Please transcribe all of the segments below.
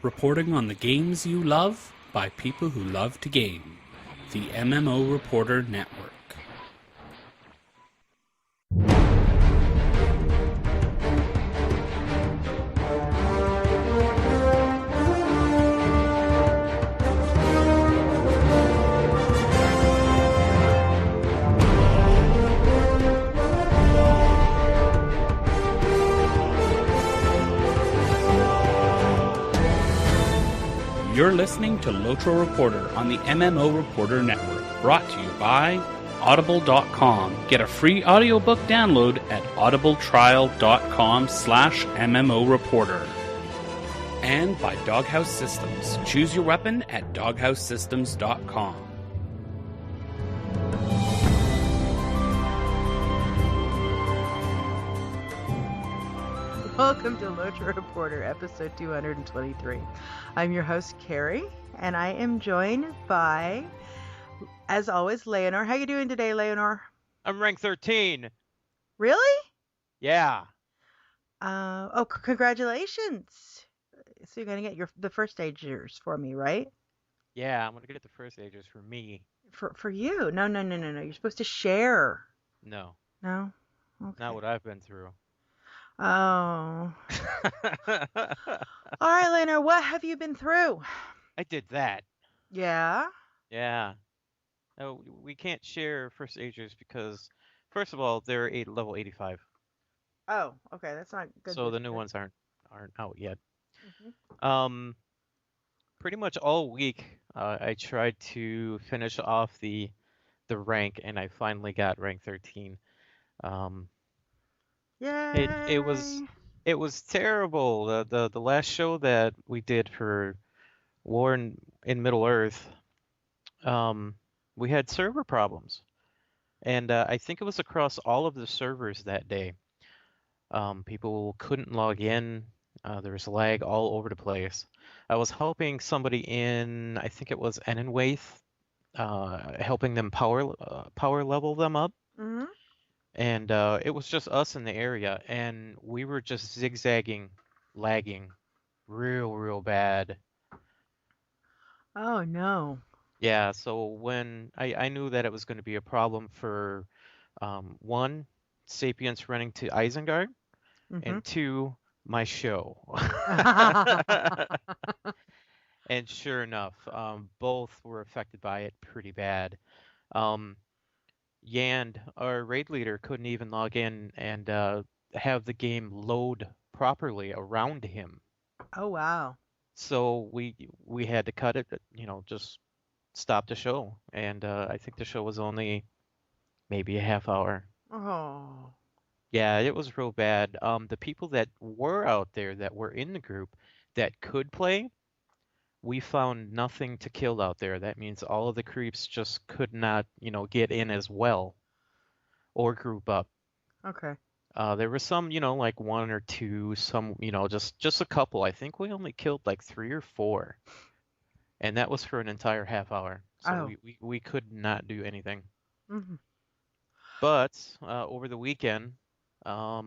Reporting on the games you love by people who love to game. The MMO Reporter Network. You're listening to LotRO Reporter on the MMO Reporter Network, brought to you by Audible.com. Get a free audiobook download at audibletrial.com/MMO Reporter. And by Doghouse Systems. Choose your weapon at doghousesystems.com. Welcome to LotRO Reporter, episode 223. I'm your host, Cari, and I am joined by, as always, Layanor. How you doing today, Layanor? I'm rank 13. Really? Yeah. Congratulations. So you're going to get the first stagers for me, right? Yeah, I'm going to get the first stagers for me. For you? No. You're supposed to share. No. No? Okay. Not what I've been through. Oh. All right, Layanor, what have you been through? I did that. Yeah? Yeah. No, we can't share first stagers because, first of all, they're level 85. Oh, okay, that's not good. So the new ones aren't out yet. Mm-hmm. Pretty much all week, I tried to finish off the rank, and I finally got rank 13. It was terrible. The last show that we did for War in Middle Earth, we had server problems, and I think it was across all of the servers that day. People couldn't log in. There was lag all over the place. I was helping somebody in, I think it was Enenwaith, helping them power level them up. Mm-hmm. And it was just us in the area, and we were just zigzagging, lagging, real bad. Oh, no. Yeah, so when I knew that it was going to be a problem for one, Sapiens running to Isengard, and two, my show. And sure enough, both were affected by it pretty bad. Yand, our raid leader, couldn't even log in and have the game load properly around him. Oh, wow. So we had to cut it, just stop the show. And I think the show was only maybe a half hour. Oh. Yeah, it was real bad. The people that were out there that were in the group that could play, we found nothing to kill out there. That means all of the creeps just could not, get in as well or group up. Okay. There were some, like one or two, some, just a couple. I think we only killed like 3 or 4. And that was for an entire half hour. So we could not do anything. Mm-hmm. But over the weekend, I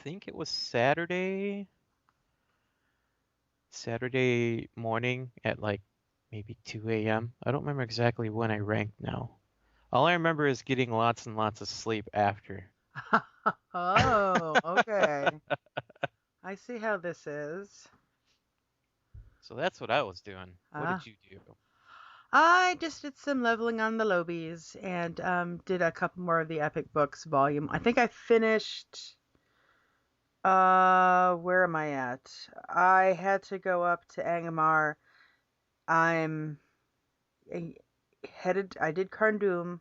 think it was Saturday morning at like maybe 2 a.m. I don't remember exactly when I ranked now. All I remember is getting lots and lots of sleep after. Oh, okay. I see how this is. So that's what I was doing. What did you do? I just did some leveling on the Lobies and did a couple more of the Epic Books volume. I think I finished. Where am I at? I had to go up to Angmar. I did Carndum.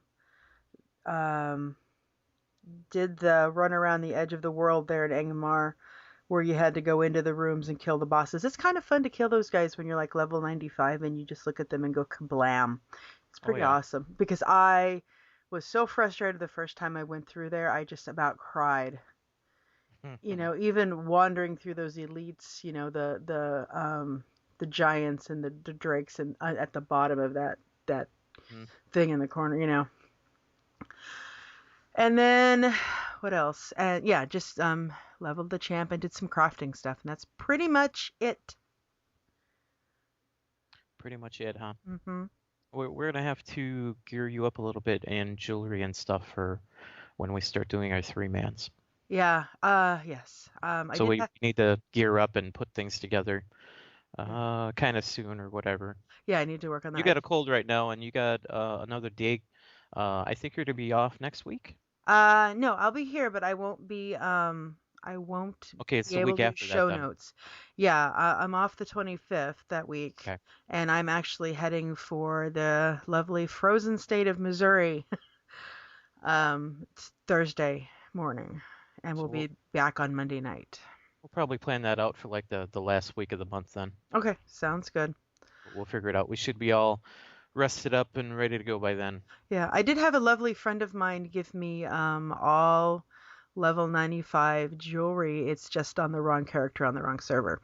Did the run around the edge of the world there at Angmar, where you had to go into the rooms and kill the bosses. It's kind of fun to kill those guys when you're like level 95 and you just look at them and go kablam. It's pretty awesome, because I was so frustrated the first time I went through there. I just about cried. Even wandering through those elites, the giants and the drakes and at the bottom of that thing in the corner, And then what else? And yeah, just leveled the champ and did some crafting stuff, and that's pretty much it. Pretty much it, huh? Hmm. We're gonna have to gear you up a little bit in jewelry and stuff for when we start doing our three-mans. Yeah. Yes. I So did we have. need to gear up and put things together, Yeah. kind of soon or whatever. Yeah, I need to work on You that. got a cold right now, and you got another day. I think you're to be off next week. No, I'll be here, but I won't Okay, it's be the able week to do after that show then. notes. Yeah, I'm off the 25th that week, Okay. and I'm actually heading for the lovely frozen state of Missouri, it's Thursday morning, and we'll So be back on Monday night. we'll probably plan that out for like the last week of the month then. Okay, sounds good. We'll figure it out. We should be all rested up and ready to go by then. Yeah, I did have a lovely friend of mine give me all level 95 jewelry. It's just on the wrong character on the wrong server.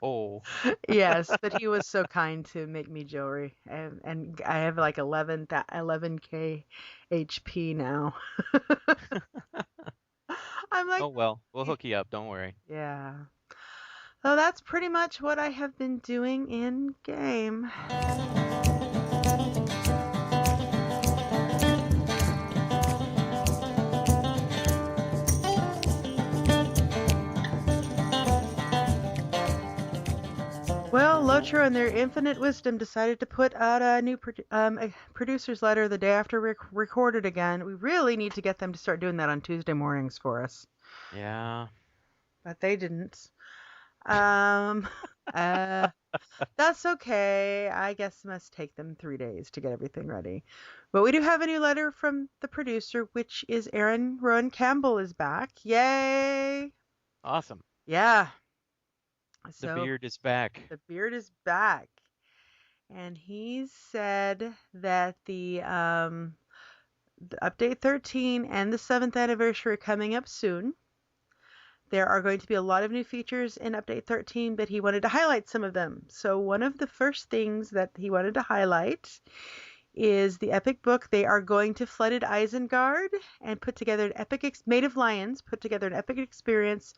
Oh, Yes, but he was so kind to make me jewelry, and I have like 11K HP now. I'm like, oh well, we'll hook you up. Don't worry. yeah. So that's pretty much what I have been doing in game. Well, LotRO, in their infinite wisdom, decided to put out a new a producer's letter the day after we recorded again. We really need to get them to start doing that on Tuesday mornings for us, Yeah. but they didn't. Um, uh, that's okay. I guess it must take them 3 days to get everything ready. But we do have a new letter from the producer, which is Aaron Rowan Campbell is back. Yay! Awesome. Yeah. The So beard is back. the beard is back. And he said that the update 13 and the 7th anniversary are coming up soon. There are going to be a lot of new features in update 13, but he wanted to highlight some of them. So one of the first things that he wanted to highlight is the epic book. They are going to Flooded Isengard and put together an epic made of lions, put together an epic experience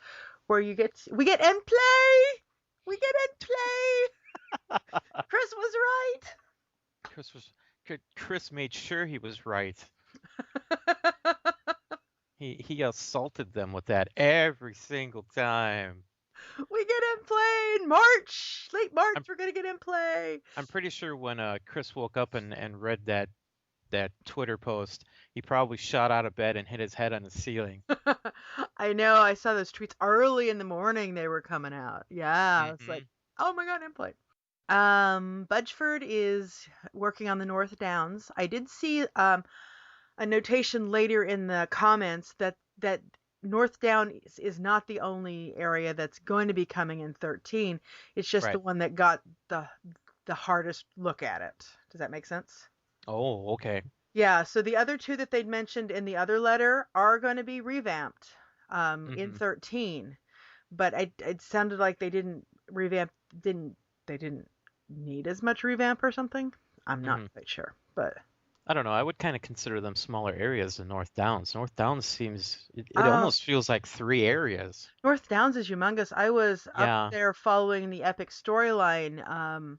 where we get end play. We get end play. Chris was right. Chris was Chris made sure he was right. He assaulted them with that every single time. We get in play in March. Late March, I'm we're going to get in play. I'm pretty sure when Chris woke up and read that Twitter post, he probably shot out of bed and hit his head on the ceiling. I know. I saw those tweets early in the morning. They were coming out. Yeah. It's like, Hmm. oh my God, in play. Budgeford is working on the North Downs. I did see a notation later in the comments that North Down is not the only area that's going to be coming in 13. It's just the Right. one that got the hardest look at it. Does that make sense? Oh, okay. Yeah, so the other two that they'd mentioned in the other letter are going to be revamped in Hmm. 13, but it sounded like they didn't revamp, they didn't need as much revamp or something. I'm not Hmm. quite sure, but I don't know. I would kind of consider them smaller areas than North Downs. North Downs it oh, almost feels like three areas. North Downs is humongous. I was up Yeah. there following the epic storyline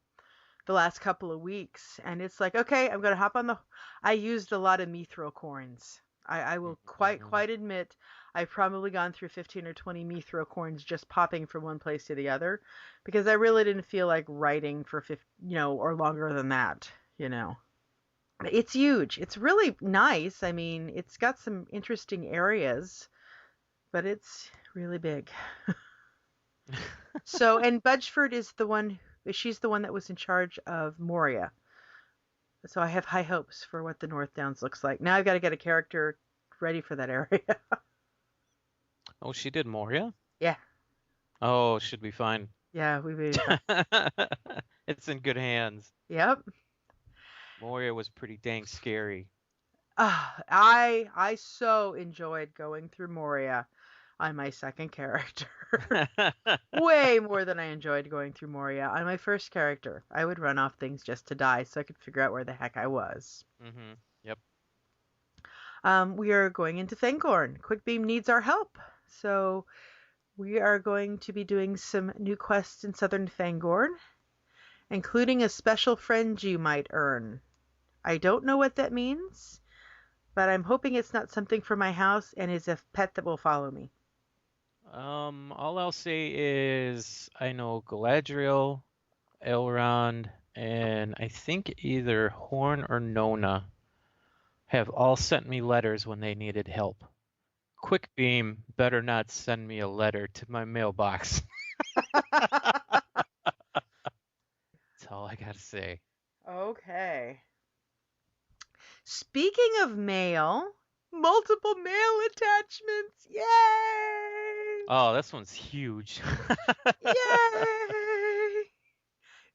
the last couple of weeks, and it's like, okay, I'm gonna hop on the. I used a lot of mithril coins. I will Hmm. quite admit I've probably gone through 15 or 20 mithril coins just popping from one place to the other because I really didn't feel like writing for 50, or longer than that, you know. It's huge. It's really nice. I mean, it's got some interesting areas, but it's really big. So, and Budgeford is the one, she's the one that was in charge of Moria. So I have high hopes for what the North Downs looks like. Now I've got to get a character ready for that area. Oh, she did Moria? Yeah, Oh, should be fine. yeah, we've been fine. It's in good hands. Yep. Moria was pretty dang scary. I so enjoyed going through Moria on my second character. Way more than I enjoyed going through Moria on my first character. I would run off things just to die so I could figure out where the heck I was. Hmm. Yep. We are going into Fangorn. Quickbeam needs our help. So we are going to be doing some new quests in Southern Fangorn, including a special friend you might earn. I don't know what that means, but I'm hoping it's not something for my house and is a pet that will follow me. All I'll say is I know Galadriel, Elrond, and I think either Horn or Nona have all sent me letters when they needed help. Quickbeam better not send me a letter to my mailbox. That's all I gotta say. Okay. Speaking of mail, multiple mail attachments. Yay! Oh, this one's huge. Yay!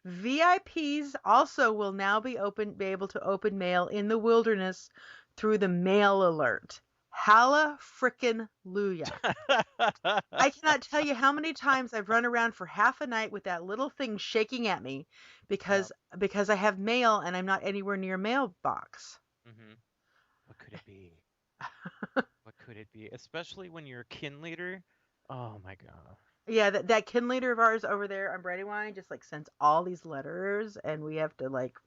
VIPs also will now be able to open mail in the wilderness through the mail alert. Halla frickin' Luya. I cannot tell you how many times I've run around for half a night with that little thing shaking at me because I have mail and I'm not anywhere near mailbox. Mm-hmm. What could it be? What could it be? Especially when you're a kin leader. Oh my god. Yeah, that kin leader of ours over there on Brandywine just like sends all these letters and we have to like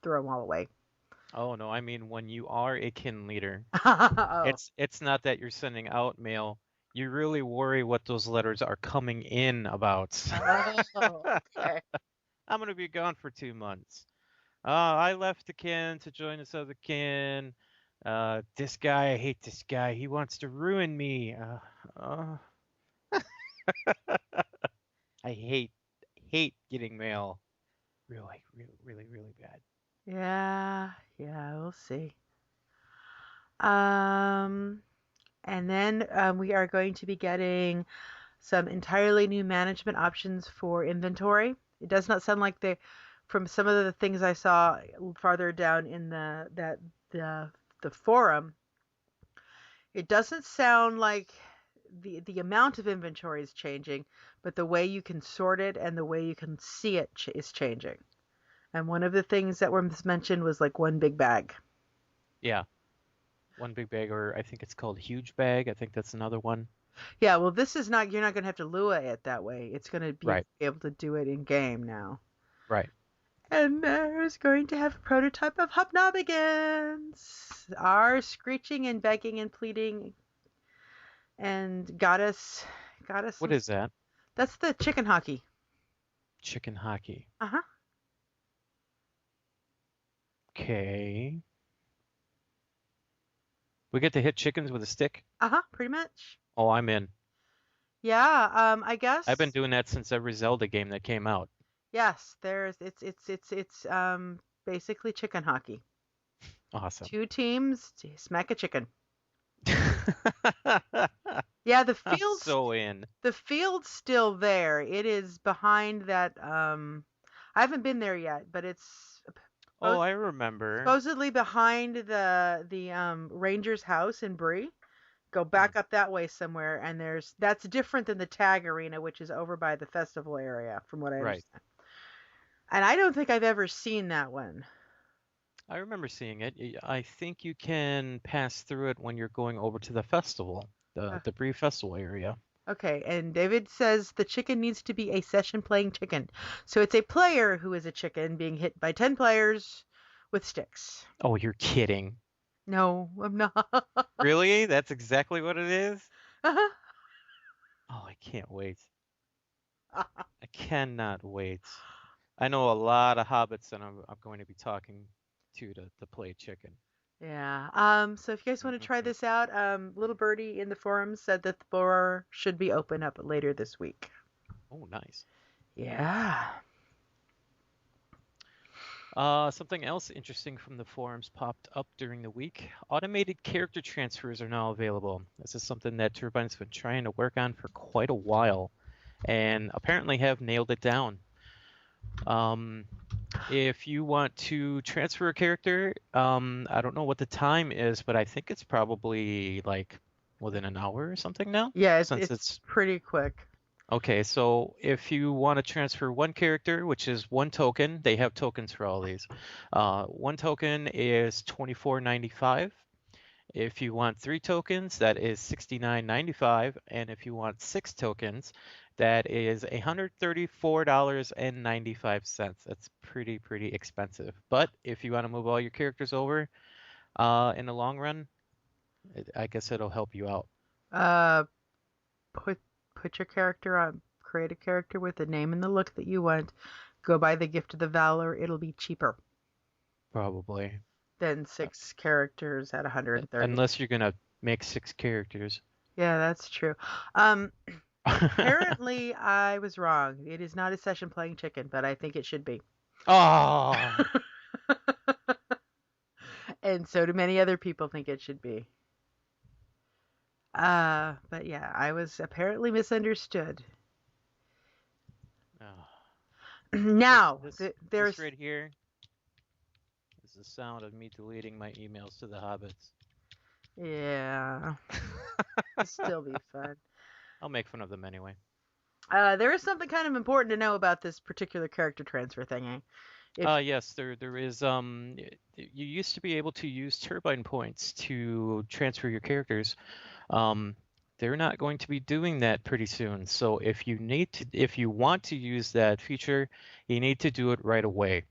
throw them all away. Oh no, I mean when you are a kin leader, Oh. it's not that you're sending out mail. You really worry what those letters are coming in about. Oh, okay. I'm gonna be gone for 2 months. I left the kin to join this other kin. This guy, I hate this guy. He wants to ruin me. I hate getting mail. Really, really, really, really bad. Yeah, we'll see. And then we are going to be getting some entirely new management options for inventory. It does not sound like from some of the things I saw farther down in the forum, it doesn't sound like the amount of inventory is changing, but the way you can sort it and the way you can see it is changing. And one of the things that was mentioned was like one big bag. Yeah. One big bag, or I think it's called huge bag. I think that's another one. Yeah, well, this is not, you're not going to have to Lua it that way. It's going to be Right. able to do it in game now. Right. And there's going to have a prototype of Hobnobbigans. Our screeching and begging and pleading and got us. What is that? That's the chicken hockey. Chicken hockey. Uh-huh. Okay. We get to hit chickens with a stick? Uh-huh, pretty much. Oh, I'm in. Yeah, I guess. I've been doing that since every Zelda game that came out. Yes, it's basically chicken hockey. Awesome. 2 teams, smack a chicken. Yeah, the field's so in. The field's still there. It is behind that. I haven't been there yet, but it's. Oh, I remember. Supposedly behind the Rangers' house in Bree. Go back up that way somewhere, and that's different than the tag arena, which is over by the festival area, from what I understand. Right. And I don't think I've ever seen that one. I remember seeing it. I think you can pass through it when you're going over to the festival, the Bree Festival area. Okay, and David says the chicken needs to be a session-playing chicken. So it's a player who is a chicken being hit by 10 players with sticks. Oh, you're kidding. No, I'm not. Really? That's exactly what it is? Uh-huh. Oh, I can't wait. I cannot wait. I know a lot of hobbits that I'm going to be talking to play chicken. Yeah. So if you guys want to try this out, Little Birdie in the forums said that the bar should be open up later this week. Oh, nice. Yeah. Something else interesting from the forums popped up during the week. Automated character transfers are now available. This is something that Turbine's been trying to work on for quite a while and apparently have nailed it down. If you want to transfer a character, I don't know what the time is, but I think it's probably like within an hour or something now. Yeah, it's pretty quick. Okay, so if you want to transfer one character, which is one token, they have tokens for all these. One token is $24.95, If you want 3 tokens, that is $69.95, and if you want 6 tokens, that is $134.95. That's pretty expensive. But if you want to move all your characters over, in the long run, I guess it'll help you out. Uh, put your character on, create a character with the name and the look that you want. Go buy the Gift of the Valor. It'll be cheaper Probably. than 6 characters at 130. Unless you're gonna make 6 characters. Yeah, that's true. Apparently I was wrong. It is not a session playing chicken, but I think it should be. Oh, And so do many other people think it should be. But yeah, I was apparently misunderstood. Now, there's this right here is the sound of me deleting my emails to the hobbits. Yeah. It'll still be fun. I'll make fun of them anyway. There is something kind of important to know about this particular character transfer thingy. Yes, there is. You used to be able to use turbine points to transfer your characters. They're not going to be doing that pretty soon. So if you want to use that feature, you need to do it right away.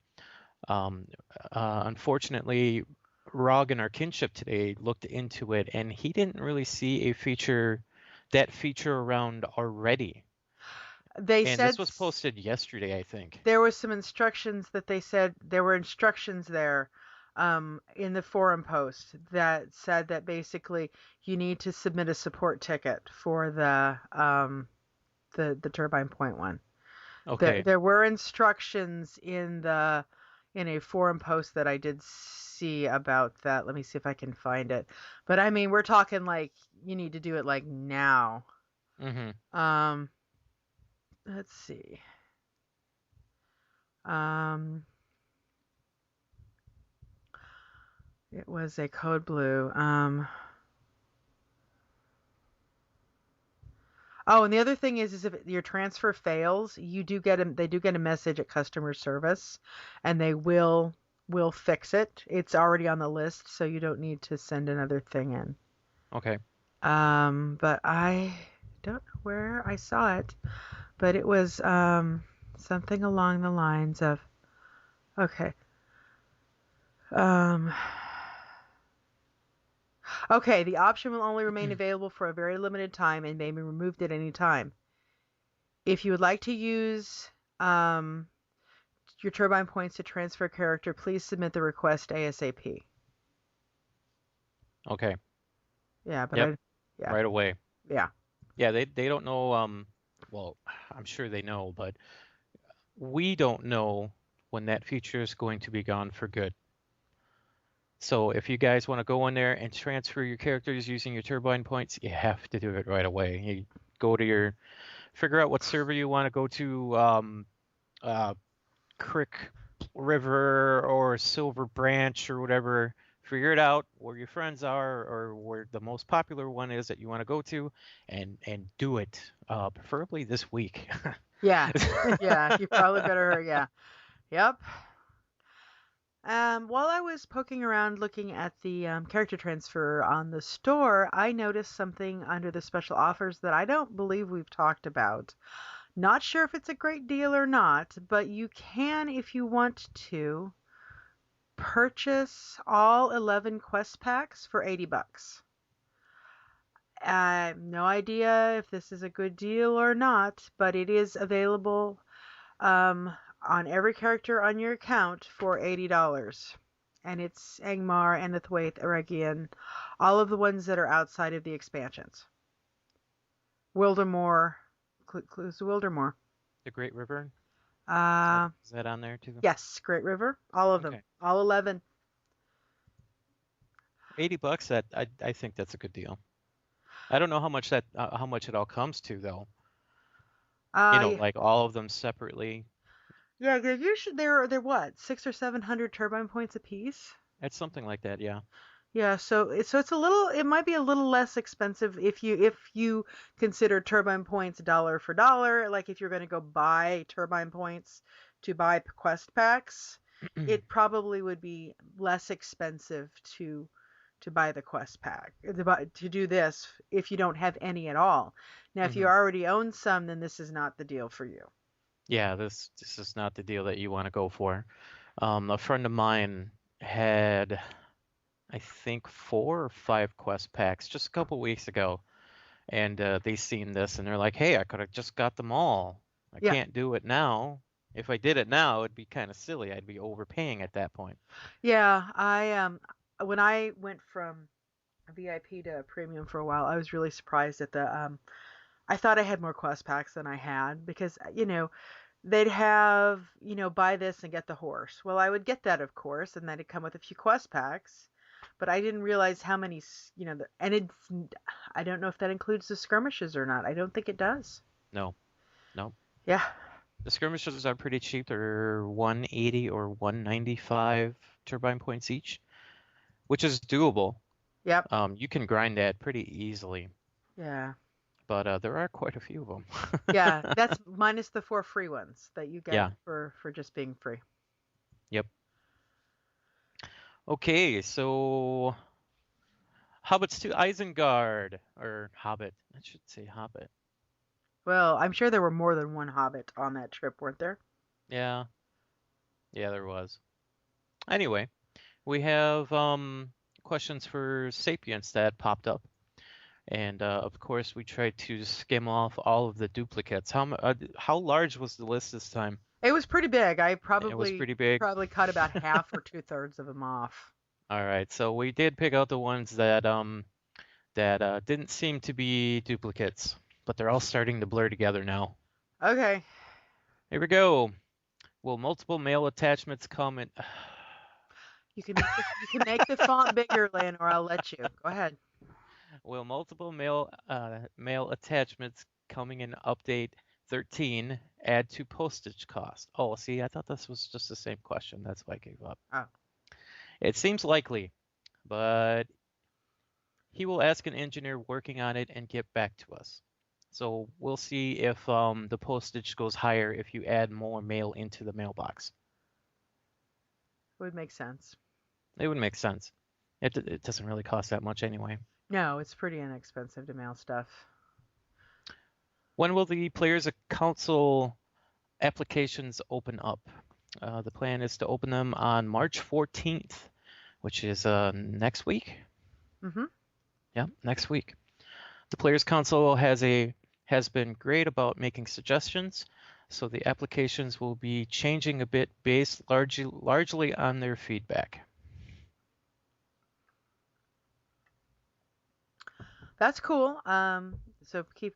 Unfortunately, Rog in our kinship today looked into it, and he didn't really see that feature around already. They And said this was posted yesterday, I think. there was some instructions that they said there were instructions there in the forum post that said that basically you need to submit a support ticket for the turbine point one. Okay. There were instructions in a forum post that I did see about that. Let me see if I can find it. But I mean, we're talking like you need to do it like now. Mm-hmm. Let's see. It was a code blue. Oh, and the other thing is if your transfer fails, they do get a message at customer service, and they will fix it. It's already on the list, so you don't need to send another thing in. Okay. But I don't know where I saw it, but it was something along the lines of, okay. Okay, the option will only remain available for a very limited time and may be removed at any time. If you would like to use your turbine points to transfer a character, please submit the request ASAP. Okay. Yeah, but Yep. yeah. Right away. Yeah. Yeah, they don't know, well, I'm sure they know, but we don't know when that feature is going to be gone for good. So if you guys want to go in there and transfer your characters using your turbine points, you have to do it right away. You go to figure out what server you want to go to, Crick River or Silver Branch or whatever. Figure it out where your friends are or where the most popular one is that you want to go to, and do it, preferably this week. Yeah. Yeah, you probably better hurry. Yeah. Yep. While I was poking around looking at the character transfer on the store, I noticed something under the special offers that I don't believe we've talked about. Not sure if it's a great deal or not, but you can, if you want to, purchase all 11 quest packs for $80. I have no idea if this is a good deal or not, but it is available on every character on your account for $80. And it's Angmar, Enethwaith, Eregion, all of the ones that are outside of the expansions. Wildermore, clues to Wildermore. The Great River? Is that on there too? Yes, Great River, all of them, all 11. $80, that I think that's a good deal. I don't know how much it all comes to though. Like all of them separately. Yeah, they're what, 600 or 700 turbine points apiece? It's something like that, yeah. Yeah, so it's it might be a little less expensive if you consider turbine points dollar for dollar. Like if you're going to go buy turbine points to buy quest packs, it probably would be less expensive to to buy the quest pack, to do this if you don't have any at all. Now, if you Hmm. already own some, then this is not the deal for you. Yeah, this is not the deal that you want to go for. A friend of mine had, I think, 4 or 5 quest packs just a couple weeks ago, and they seen this and they're like, "Hey, I could have just got them all. I Yeah, can't do it now. If I did it now, it'd be kind of silly. I'd be overpaying at that point." yeah. When I went from VIP to premium for a while, I was really surprised at the I thought I had more quest packs than I had because they'd have, buy this and get the horse. Well, I would get that, of course, and then it'd come with a few quest packs, but I didn't realize how many, and I don't know if that includes the skirmishes or not. I don't think it does. No, no. Yeah. The skirmishes are pretty cheap. They're 180 or 195 turbine points each, which is doable. Yep. You can grind that pretty easily, Yeah. but there are quite a few of them. Yeah. That's minus the 4 free ones that you get Yeah. for just being free. Yep. Okay, so Hobbits to Isengard, or Hobbit. I should say Hobbit. Well, I'm sure there were more than one Hobbit on that trip, weren't there? Yeah, yeah, there was. Anyway, we have questions for Sapiens that popped up, and of course we tried to skim off all of the duplicates. How large was the list this time? It was pretty big. I It was probably pretty big. probably cut about half or 2/3 of them off. All right, so we did pick out the ones that didn't seem to be duplicates, but they're all starting to blur together now. Okay. Here we go. Will multiple mail attachments come in? You can make the font bigger, Layanor. I'll let you. Go ahead. Will multiple mail attachments coming in update 13 add to postage cost? Oh, see, I thought this was just the same question. That's why I gave up. Oh. It seems likely, but he will ask an engineer working on it and get back to us. So we'll see if the postage goes higher if you add more mail into the mailbox. Would make sense. It would make sense. It doesn't really cost that much anyway. No, it's pretty inexpensive to mail stuff. When will the Players Council applications open up? The plan is to open them on March 14th, which is next week. Mm-hmm. Yeah, next week. The Players Council has been great about making suggestions, so the applications will be changing a bit based largely on their feedback. That's cool. So keep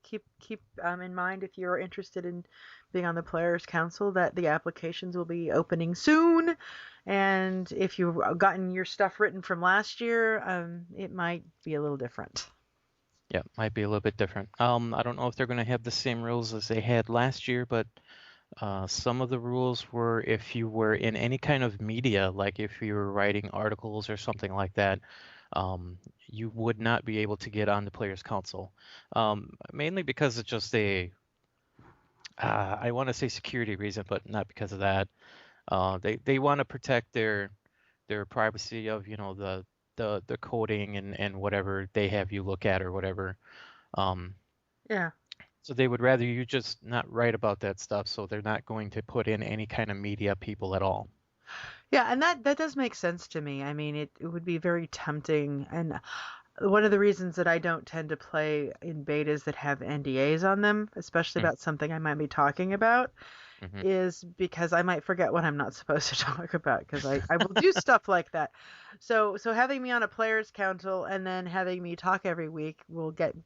in mind if you're interested in being on the Players Council that the applications will be opening soon, and if you've gotten your stuff written from last year, it might be a little different. Yeah, might be a little bit different. I don't know if they're going to have the same rules as they had last year, but some of the rules were if you were in any kind of media, like if you were writing articles or something like that, you would not be able to get on the Players Council, mainly because it's just I want to say security reason, but not because of that. They want to protect their privacy of the coding and whatever they have you look at or whatever. Yeah. So they would rather you just not write about that stuff, so they're not going to put in any kind of media people at all. Yeah, and that does make sense to me. I mean, it would be very tempting, and one of the reasons that I don't tend to play in betas that have NDAs on them, especially about something I might be talking about, Mm-hmm. is because I might forget what I'm not supposed to talk about because I will do stuff like that. So having me on a Players Council and then having me talk every week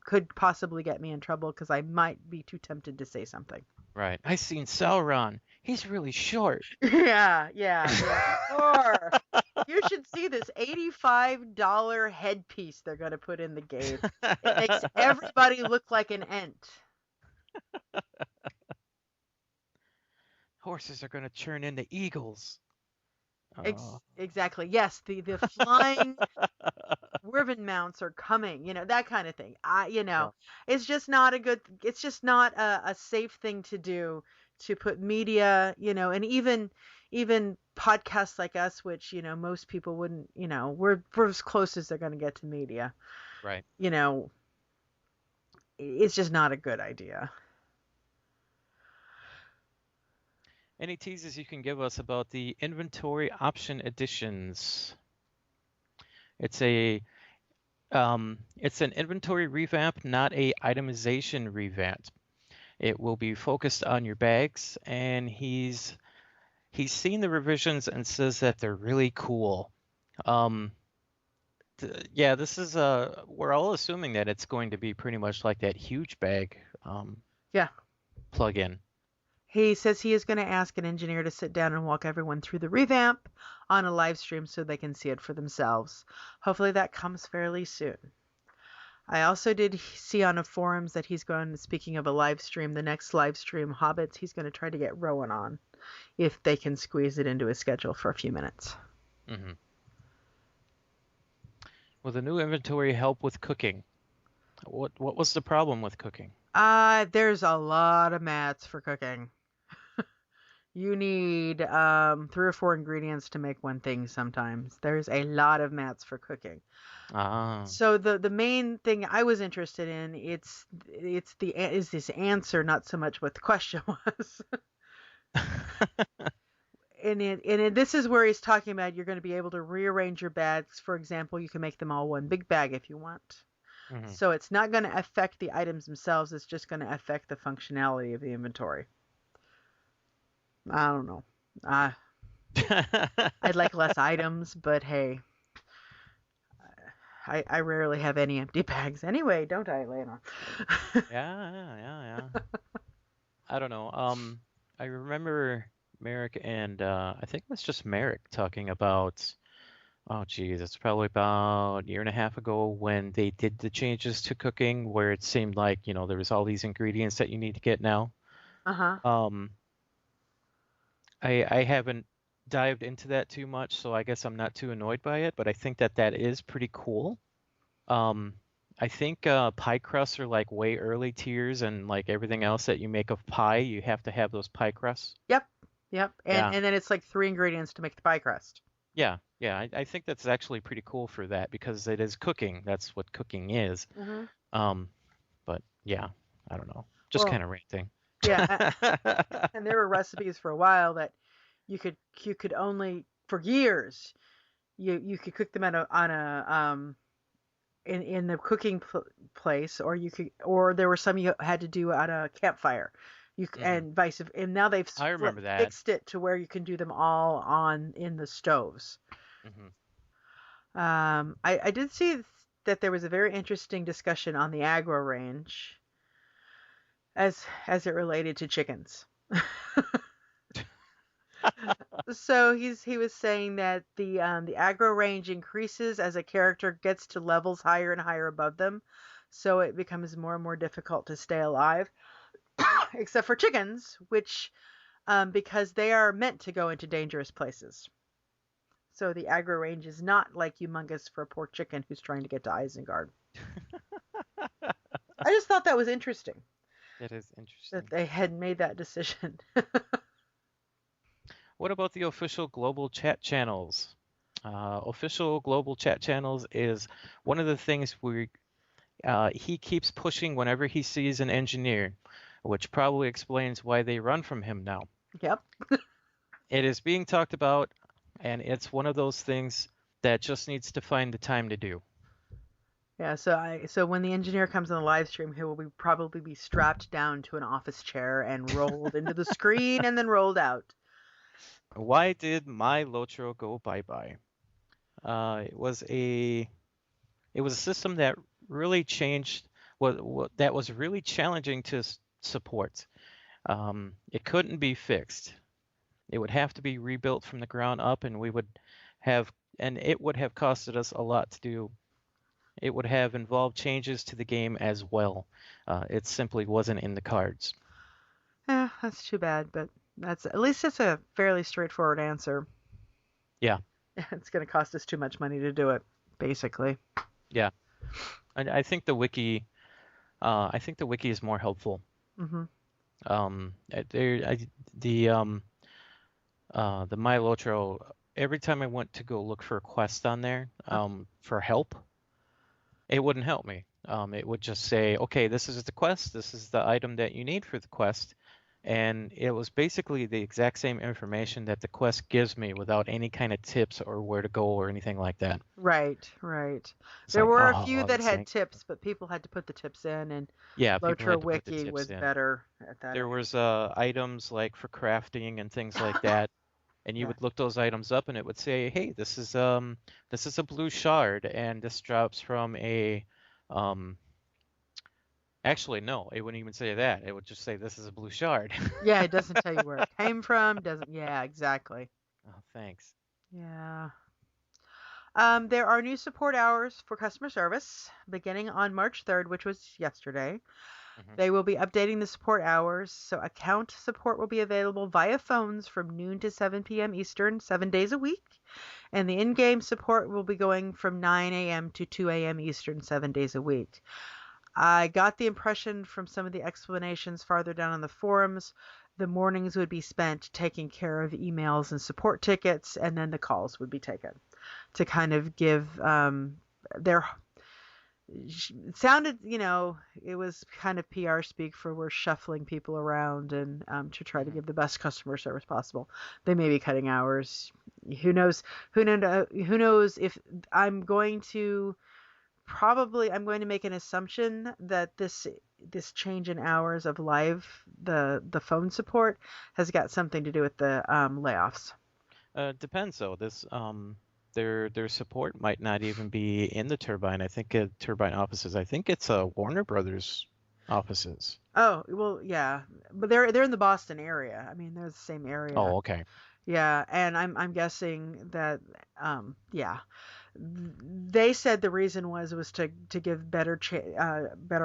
could possibly get me in trouble because I might be too tempted to say something. Right. I seen Sauron. He's really short. Yeah. Or you should see this $85 headpiece they're going to put in the game. It makes everybody look like an ent. Horses are going to turn into eagles. Exactly. Yes, the flying Wyvern mounts are coming. That kind of thing. Yeah. It's just not a safe thing to do to put media. And even even podcasts like us, which, most people wouldn't, we're as close as they're going to get to media. Right. It's just not a good idea. Any teases you can give us about the inventory option additions? It's an inventory revamp, not a itemization revamp. It will be focused on your bags, and he's seen the revisions and says that they're really cool. Yeah, this is we're all assuming that it's going to be pretty much like that huge bag Yeah. plugin. He says he is going to ask an engineer to sit down and walk everyone through the revamp on a live stream so they can see it for themselves. Hopefully that comes fairly soon. I also did see on the forums that he's going, speaking of a live stream, the next live stream, Hobbits, he's going to try to get Rowan on if they can squeeze it into his schedule for a few minutes. Mm-hmm. Will the new inventory help with cooking? What was the problem with cooking? There's a lot of mats for cooking. You need 3 or 4 ingredients to make one thing sometimes. There's a lot of mats for cooking. Ah. So the main thing I was interested in, is this answer, not so much what the question was. And this is where he's talking about you're going to be able to rearrange your bags. For example, you can make them all one big bag if you want. Mm-hmm. So it's not going to affect the items themselves. It's just going to affect the functionality of the inventory. I don't know. I'd like less items, but hey, I rarely have any empty bags anyway, don't I, Layanor? Yeah. I don't know. I remember Merrick and I think it was just Merrick talking about, oh geez, it's probably about a year and a half ago when they did the changes to cooking where it seemed like, there was all these ingredients that you need to get now. Uh-huh. I haven't dived into that too much, so I guess I'm not too annoyed by it, but I think that is pretty cool. I think pie crusts are like way early tiers, and like everything else that you make of pie, you have to have those pie crusts. Yep. Yeah. And then it's like 3 ingredients to make the pie crust. Yeah. I think that's actually pretty cool for that because it is cooking. That's what cooking is. Mm-hmm. But yeah, I don't know. Just kind of ranting. Yeah. And there were recipes for a while that you could only, for years, you could cook them in the cooking place, or there were some you had to do at a campfire. And now they've I remember that. fixed it to where you can do them all in the stoves. Mm-hmm. I did see that there was a very interesting discussion on the aggro range as it related to chickens. So he was saying that the aggro range increases as a character gets to levels higher and higher above them, so it becomes more and more difficult to stay alive. Except for chickens, which because they are meant to go into dangerous places. So the aggro range is not like humongous for a poor chicken who's trying to get to Isengard. I just thought that was interesting. It is interesting. That they had made that decision. What about the official global chat channels? Official global chat channels is one of the things he keeps pushing whenever he sees an engineer, which probably explains why they run from him now. Yep. It is being talked about, and it's one of those things that just needs to find the time to do. Yeah, so when the engineer comes on the live stream, he will probably be strapped down to an office chair and rolled into the screen and then rolled out. Why did my LotRO go bye-bye? It was a system that really changed, that was really challenging to support. It couldn't be fixed. It would have to be rebuilt from the ground up, and it would have costed us a lot to do. It would have involved changes to the game as well. It simply wasn't in the cards. Yeah, that's too bad, but at least it's a fairly straightforward answer. Yeah. It's going to cost us too much money to do it, basically. Yeah. I think the wiki is more helpful. Mm-hmm. The My LotRO, every time I went to go look for a quest on there, for help, it wouldn't help me. It would just say, okay, this is the quest, this is the item that you need for the quest. And it was basically the exact same information that the quest gives me without any kind of tips or where to go or anything like that. Right, right. It's There like, were a few oh, that this had thing. tips, but people had to put the tips in, and Yeah, people LotRO had to put the Wiki tips was in. better at that There end. was items like for crafting and things like that, and you Yeah. would look those items up and it would say, hey, this is a blue shard and this drops from a um actually no, it wouldn't even say that. It would just say this is a blue shard. Yeah, it doesn't tell you where it came from, doesn't, yeah, exactly. Oh, thanks. Yeah. There are new support hours for customer service beginning on March 3rd, which was yesterday. Hmm. They will be updating the support hours, so account support will be available via phones from noon to 7 p.m. Eastern, 7 days a week. And the in game support will be going from 9 a.m. to 2 a.m. Eastern, 7 days a week. I got the impression from some of the explanations farther down on the forums, the mornings would be spent taking care of emails and support tickets, and then the calls would be taken to kind of give their. It sounded, it was kind of PR speak for we're shuffling people around and to try to Hmm. give the best customer service possible. They may be cutting hours. Who knows? Who knows if I'm going to I'm going to make an assumption that this change in hours of live the phone support has got something to do with the layoffs. Depends though. Their support might not even be in the turbine. I think turbine offices. I think it's Warner Brothers offices. Oh, well, yeah, but they're in the Boston area. I mean, they're the same area. Oh, okay. Yeah, and I'm guessing that yeah, they said the reason was to give better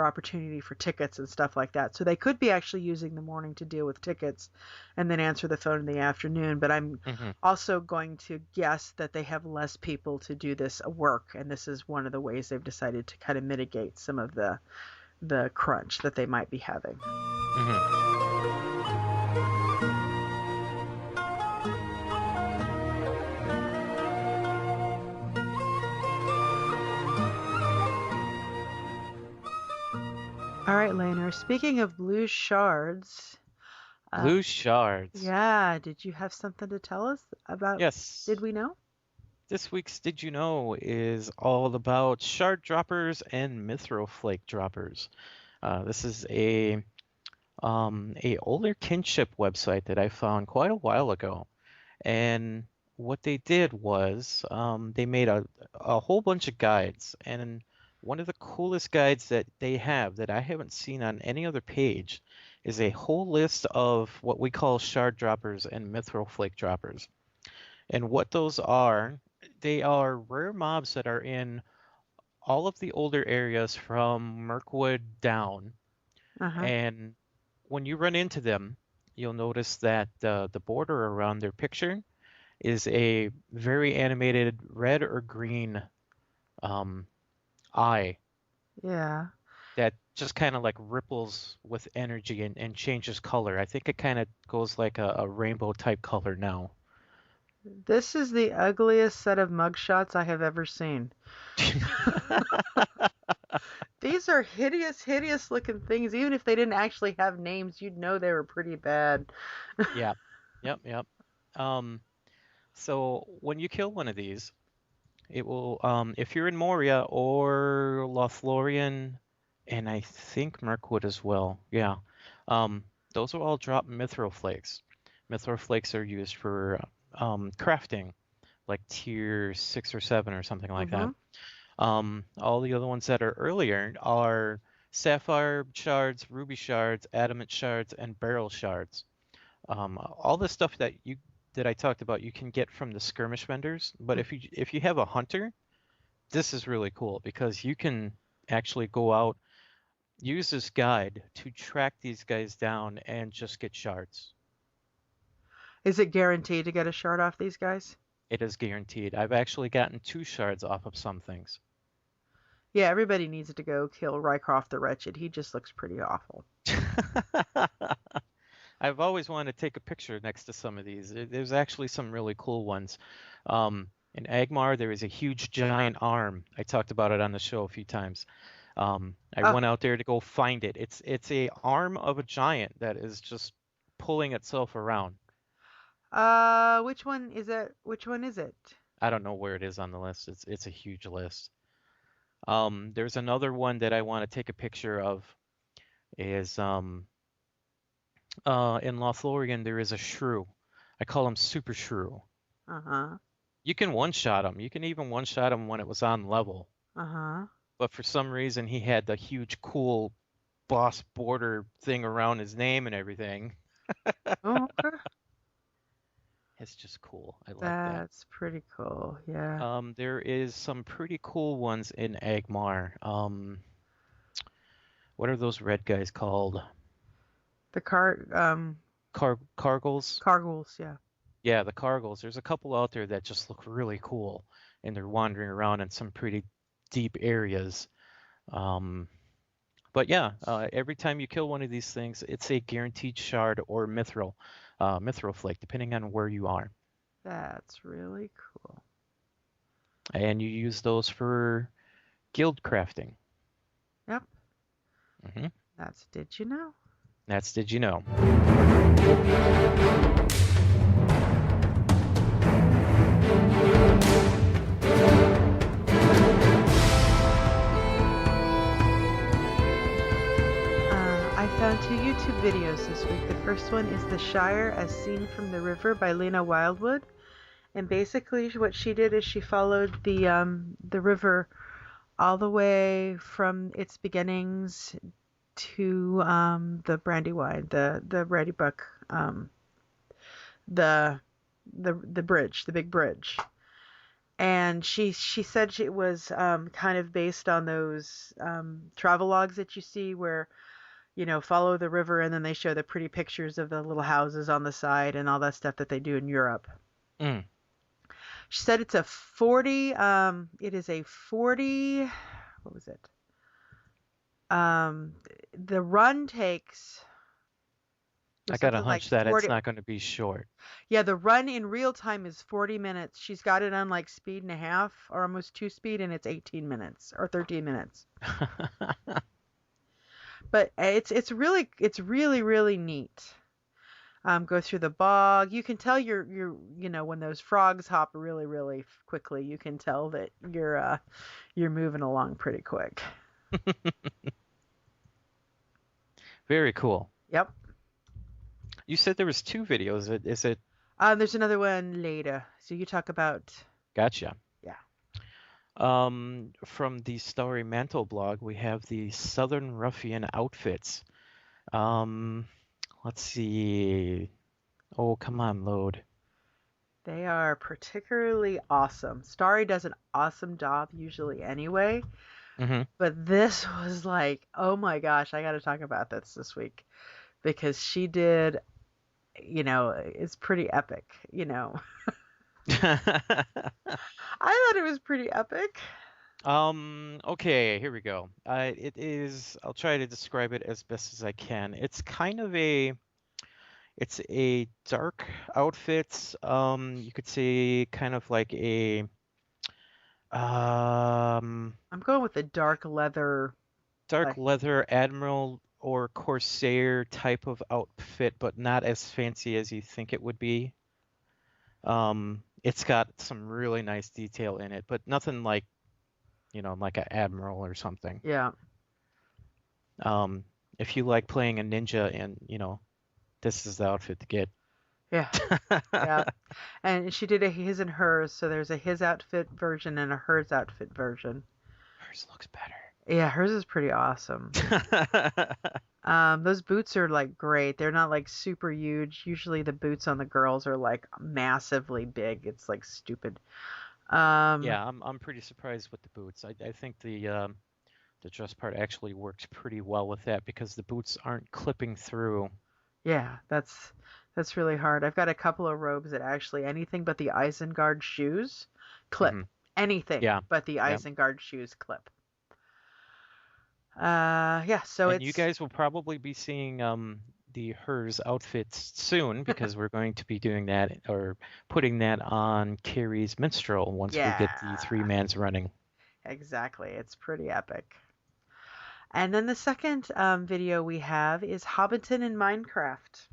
opportunity for tickets and stuff like that. So they could be actually using the morning to deal with tickets, and then answer the phone in the afternoon. But I'm Hmm. also going to guess that they have less people to do this work, and this is one of the ways they've decided to kind of mitigate some of the crunch that they might be having. Hmm. All right, Laner. Speaking of blue shards, uh, Blue shards. yeah, did you have something to tell us about? Did Yes. we know? This week's Did You Know is all about shard droppers and mithril flake droppers. This is a older kinship website that I found quite a while ago. And what they did was they made a whole bunch of guides. And one of the coolest guides that they have that I haven't seen on any other page is a whole list of what we call shard droppers and mithril flake droppers. And what those are, they are rare mobs that are in all of the older areas from Mirkwood down. Uh-huh. And when you run into them, you'll notice that the border around their picture is a very animated red or green um, eye Yeah. that just kind of like ripples with energy and changes color. I think it kind of goes like a rainbow type color now. This is the ugliest set of mugshots I have ever seen. These are hideous, hideous looking things. Even if they didn't actually have names, you'd know they were pretty bad. Yeah, yep, yep. Um, so when you kill one of these, it will, if you're in Moria or Lothlorien, and I think Mirkwood as well, yeah, those will all drop mithril flakes. Mithril flakes are used for crafting, like tier 6 or 7 or something like that. Mm-hmm. All the other ones that are earlier are sapphire shards, ruby shards, adamant shards, and beryl shards. All the stuff that I talked about you can get from the skirmish vendors, but if you have a hunter, this is really cool because you can actually go out, use this guide to track these guys down and just get shards. Is it guaranteed to get a shard off these guys? It is guaranteed. I've actually gotten 2 shards off of some things. Yeah, everybody needs to go kill Rycroft the Wretched. He just looks pretty awful. I've always wanted to take a picture next to some of these. There's actually some really cool ones. In Agmar, there is a huge giant arm. I talked about it on the show a few times. I Oh, went out there to go find it. It's a arm of a giant that is just pulling itself around. which one is it? Which one is it? I don't know where it is on the list. It's a huge list. There's another one that I want to take a picture of is in Lothlorien there is a shrew. I call him Super Shrew. Uh-huh. You can one-shot him. You can even one-shot him when it was on level. Uh-huh. But for some reason he had the huge cool boss border thing around his name and everything. Oh, okay. It's just cool. I like that. That's pretty cool. Yeah. There is some pretty cool ones in Agmar. What are those red guys called? The Cargles? Cargles, yeah. Yeah, the Cargles. There's a couple out there that just look really cool, and they're wandering around in some pretty deep areas. But yeah, every time you kill one of these things, it's a guaranteed shard or mithril flake, depending on where you are. That's really cool. And you use those for guild crafting. Yep. hmm That's Did You Know? That's Did You Know? I found 2 YouTube videos this week. The first one is The Shire as Seen from the River by Lena Wildwood. And basically what she did is she followed the river all the way from its beginnings to the Brandywine, the Brandy Buck, the bridge, the big bridge. And she said it was kind of based on those travelogues that you see where, you know, follow the river and then they show the pretty pictures of the little houses on the side and all that stuff that they do in Europe. Mm. She said it's a 40, it is a 40, what was it? The run takes, I got a something hunch like that 40, it's not going to be short. yeah, the run in real time is 40 minutes. She's got it on like speed and a half or almost 2 speed and it's 18 minutes or 13 minutes. But it's really neat. Go through the bog. You can tell you're you know, when those frogs hop really quickly, you can tell that you're moving along pretty quick. Very cool. Yep. You said there was 2 videos. Is it? There's another one later. So you talk about. Gotcha. Yeah. From the Starry Mantle blog, we have the Southern Ruffian outfits. Let's see. Oh, come on, load. They are particularly awesome. Starry does an awesome job usually anyway. Mm-hmm. But this was like, oh my gosh, I got to talk about this week because she did, you know, it's pretty epic, you know. I thought it was pretty epic. Okay, here we go. I'll try to describe it as best as I can. It's kind of it's a dark outfit. You could say kind of like a, I'm going with the dark leather admiral or corsair type of outfit, but not as fancy as you think it would be. It's got some really nice detail in it, but nothing like, you know, like an admiral or something. Yeah. If you like playing a ninja, and you know, this is the outfit to get. Yeah. Yeah. And she did a his and hers, so there's a his outfit version and a hers outfit version. Hers looks better. Yeah, hers is pretty awesome. Those boots are like great. They're not like super huge. Usually the boots on the girls are like massively big. It's like stupid. Yeah, I'm pretty surprised with the boots. I think the dress part actually works pretty well with that because the boots aren't clipping through. Yeah, that's really hard. I've got a couple of robes that actually anything but the Isengard shoes clip. Mm-hmm. Anything but the Isengard shoes clip. Yeah, so and you guys will probably be seeing the hers outfits soon because we're going to be doing that or putting that on Carrie's minstrel once we get the Yeah, 3-mans running. exactly. It's pretty epic. And then the second video we have is Hobbiton in Minecraft.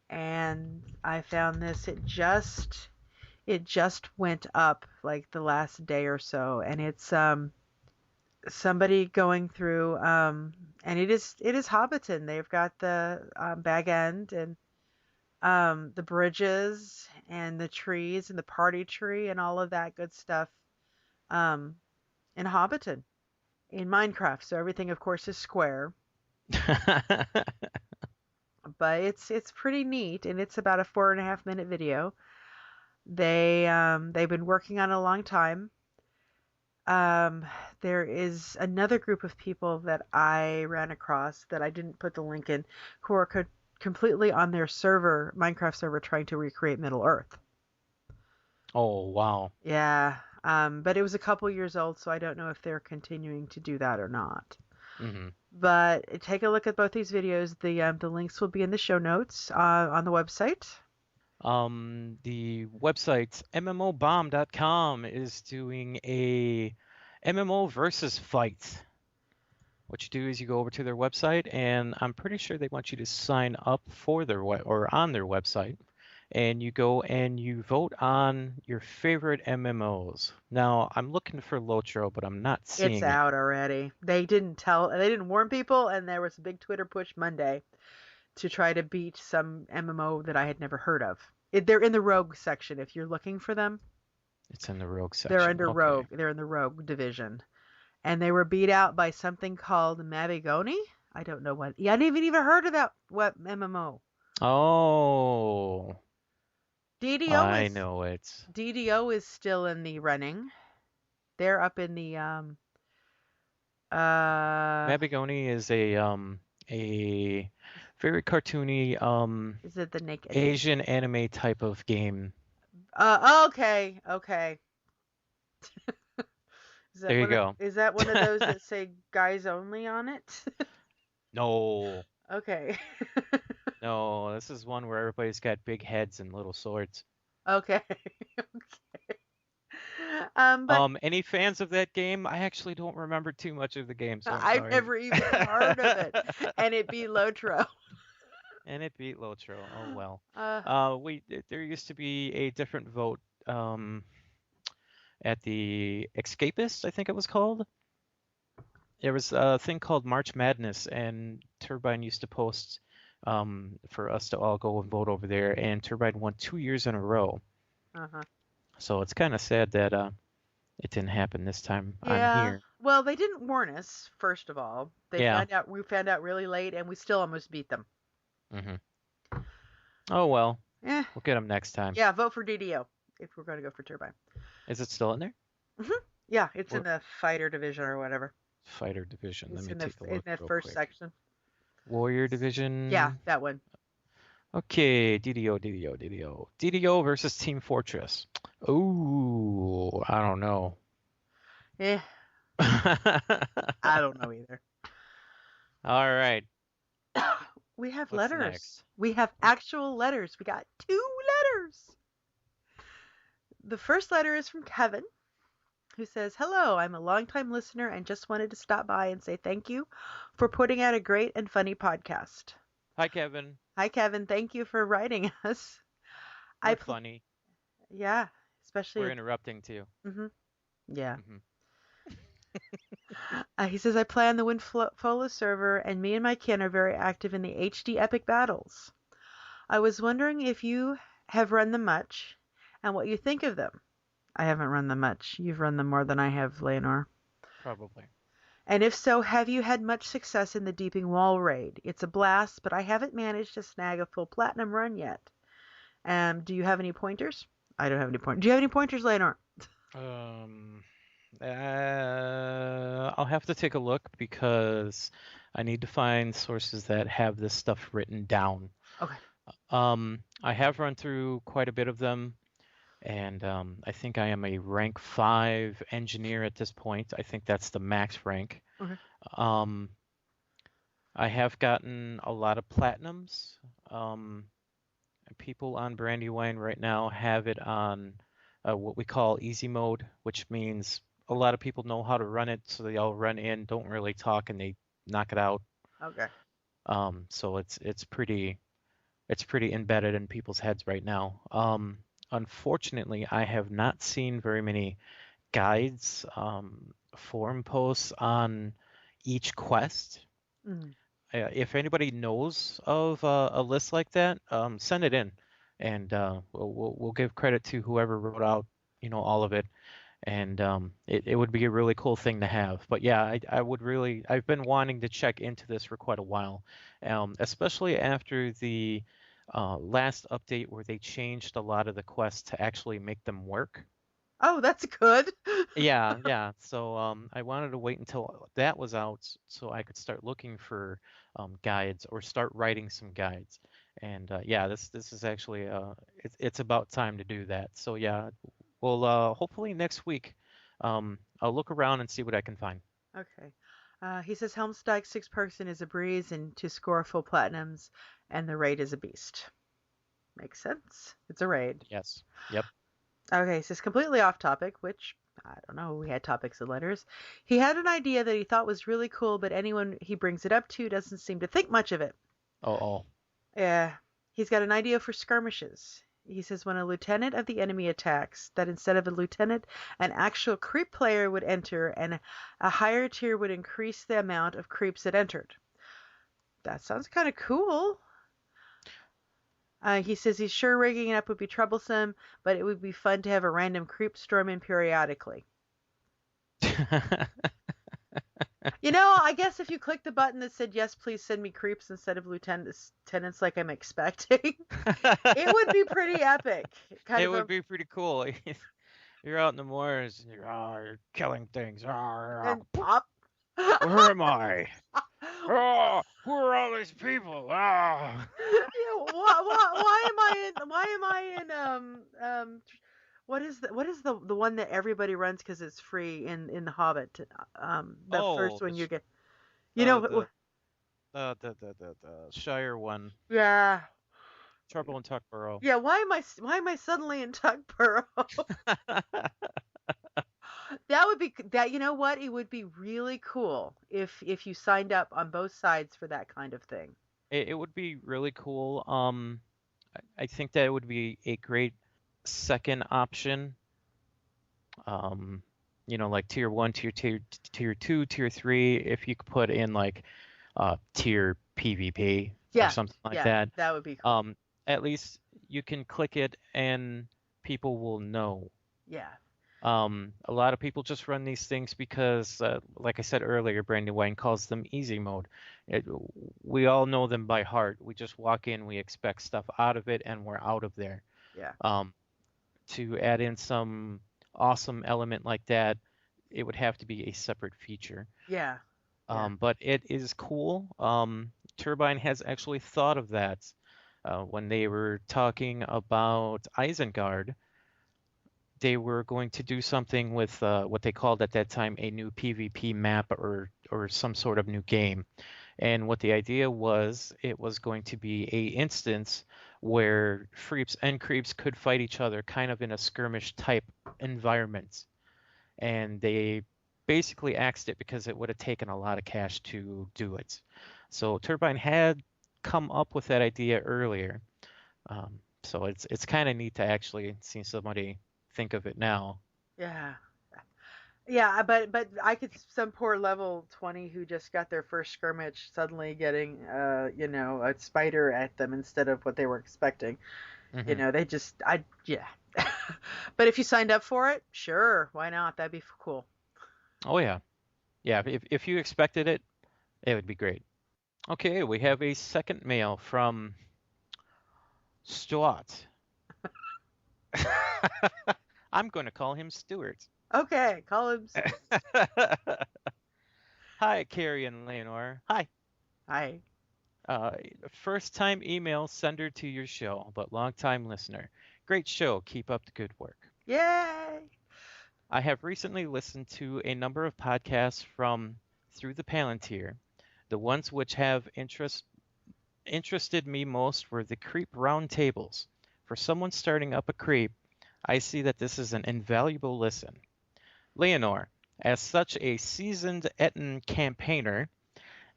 And I found this, it just went up like the last day or so, and it's somebody going through and it is Hobbiton. They've got the bag end and the bridges and the trees and the party tree and all of that good stuff um in Hobbiton in Minecraft. So everything of course is square, but it's pretty neat, and it's about a 4.5 minute video. They've been working on it a long time. Um, there is another group of people that I ran across that I didn't put the link in, who are completely on their server, Minecraft server, trying to recreate Middle Earth. Oh, wow. Yeah, but it was a couple years old, so I don't know if they're continuing to do that or not. Hmm. But take a look at both these videos. The links will be in the show notes on the website. The website mmobomb.com is doing a MMO versus fight. What you do is you go over to their website, and I'm pretty sure they want you to sign up for their or on their website, and you go and you vote on your favorite MMOs. Now, I'm looking for LotRO, but I'm not It's seeing it. out already. They didn't warn people, and there was a big Twitter push Monday to try to beat some MMO that I had never heard of. They're in the Rogue section if you're looking for them. It's in the Rogue They're section. under Okay. Rogue. They're in the Rogue division. And they were beat out by something called Mabigoni. I don't know what. Yeah, I didn't even heard of that. What MMO? Oh, DDO I is know it. DDO is still in the running. They're up in the Mabigoni is a very cartoony is it the naked? Asian anime type of game. Okay. There you go. Is that one of those that say guys only on it? No, Okay. no, this is one where everybody's got big heads and little swords. Okay. Okay. But Any fans of that game? I actually don't remember too much of the game, so I'm I've sorry. never even heard of it, and it beat LotRO. And it beat LotRO. Oh well. Uh, There used to be a different vote at the Escapist, I think it was called. There was a thing called March Madness, and Turbine used to post for us to all go and vote over there, and Turbine won 2 years in a row. uh-huh. So it's kind of sad that it didn't happen this time on Yeah. here. Well, they didn't warn us, first of all. Yeah. We found out really late, and we still almost beat them. Hmm. Oh well, Eh. we'll get them next time. Yeah, vote for DDO if we're going to go for Turbine. Is it still in there? Yeah, it's in the fighter division or whatever. Fighter division. It's Let me in take a in look that real first quick. section. Warrior division. Yeah, that one. Okay, DDO versus Team Fortress. Ooh, I don't know. Eh, I don't know either. All right. We have What's letters. next? We have actual letters. We got 2 letters. The first letter is from Kevin, who says, "Hello, I'm a longtime listener and just wanted to stop by and say thank you for putting out a great and funny podcast." Hi, Kevin. Hi, Kevin. Thank you for writing us. We're funny. Yeah, especially. We're interrupting too. Yeah. Mhm. He says, "I play on the Windfola server, and me and my kin are very active in the HD epic battles. I was wondering if you have run them much and what you think of them." I haven't run them much. You've run them more than I have, Layanor. Probably. "And if so, have you had much success in the Deeping Wall raid? It's a blast, but I haven't managed to snag a full platinum run yet. Do you have any pointers?" I don't have any pointers. Do you have any pointers, Layanor? I'll have to take a look because I need to find sources that have this stuff written down. Okay. I have run through quite a bit of them, and I think I am a rank 5 engineer at this point. I think that's the max rank. Okay. I have gotten a lot of platinums. Um, People on Brandywine right now have it on what we call easy mode, which means a lot of people know how to run it, so they all run in, don't really talk, and they knock it out. Okay. So it's pretty embedded in people's heads right now. Unfortunately, I have not seen very many guides, forum posts on each quest. Mm. If anybody knows of a list like that, send it in, and we'll give credit to whoever wrote out, all of it, and it would be a really cool thing to have. But yeah, I've been wanting to check into this for quite a while, especially after the last update where they changed a lot of the quests to actually make them work. Oh, that's good. Yeah, yeah. So I wanted to wait until that was out so I could start looking for guides or start writing some guides. And yeah, this is actually it's about time to do that. So yeah, well hopefully next week I'll look around and see what I can find. Okay. He says Helmsdike 6-person is a breeze and to score full platinums, and the raid is a beast. Makes sense. It's a raid. Yes. Yep. Okay, so it's completely off topic, which I don't know. We had topics and letters. He had an idea that he thought was really cool, but anyone he brings it up to doesn't seem to think much of it. Oh. Yeah, he's got an idea for skirmishes. He says when a lieutenant of the enemy attacks, that instead of a lieutenant, an actual creep player would enter, and a higher tier would increase the amount of creeps that entered. That sounds kind of cool. He says he's sure rigging it up would be troublesome, but it would be fun to have a random creep storm in periodically. I guess if you click the button that said, yes, please send me creeps instead of lieutenants like I'm expecting, it would be pretty epic. It would be pretty cool. You're out in the moors and you're killing things. And pop. Where am I? Oh, who are all these people? Why am I in what is the one that everybody runs because it's free in the Hobbit? The first one you get. The Shire one. Yeah. Trouble in Tuckborough. Yeah, why am I suddenly in Tuckborough? That would be that. You know what? It would be really cool if you signed up on both sides for that kind of thing. It would be really cool. I think that it would be a great second option. Like tier 1, tier 2, tier 3. If you could put in like tier PvP or something like that. That would be cool. At least you can click it and people will know. Yeah. A lot of people just run these things because, like I said earlier, Brandywine calls them easy mode. We all know them by heart. We just walk in, we expect stuff out of it, and we're out of there. Yeah. To add in some awesome element like that, it would have to be a separate feature. Yeah. But it is cool. Turbine has actually thought of that when they were talking about Isengard. They were going to do something with what they called at that time a new PvP map or some sort of new game. And what the idea was, it was going to be a instance where freeps and creeps could fight each other kind of in a skirmish type environment. And they basically axed it because it would have taken a lot of cash to do it. So Turbine had come up with that idea earlier. So it's kind of neat to actually see somebody think of it now. Yeah, but I could some poor level 20 who just got their first skirmish suddenly getting a spider at them instead of what they were expecting. Mm-hmm. But if you signed up for it, sure, why not? That'd be cool. Oh yeah. If you expected it, it would be great. Okay, we have a second mail from Stuart. I'm going to call him Stuart. Okay, call him. Hi, Cari and Layanor. Hi. Hi. First time email sender to your show, but long time listener. Great show. Keep up the good work. Yay! I have recently listened to a number of podcasts from Through the Palantir. The ones which have interested me most were the creep roundtables. For someone starting up a creep, I see that this is an invaluable listen. Layanor, as such a seasoned Eton campaigner,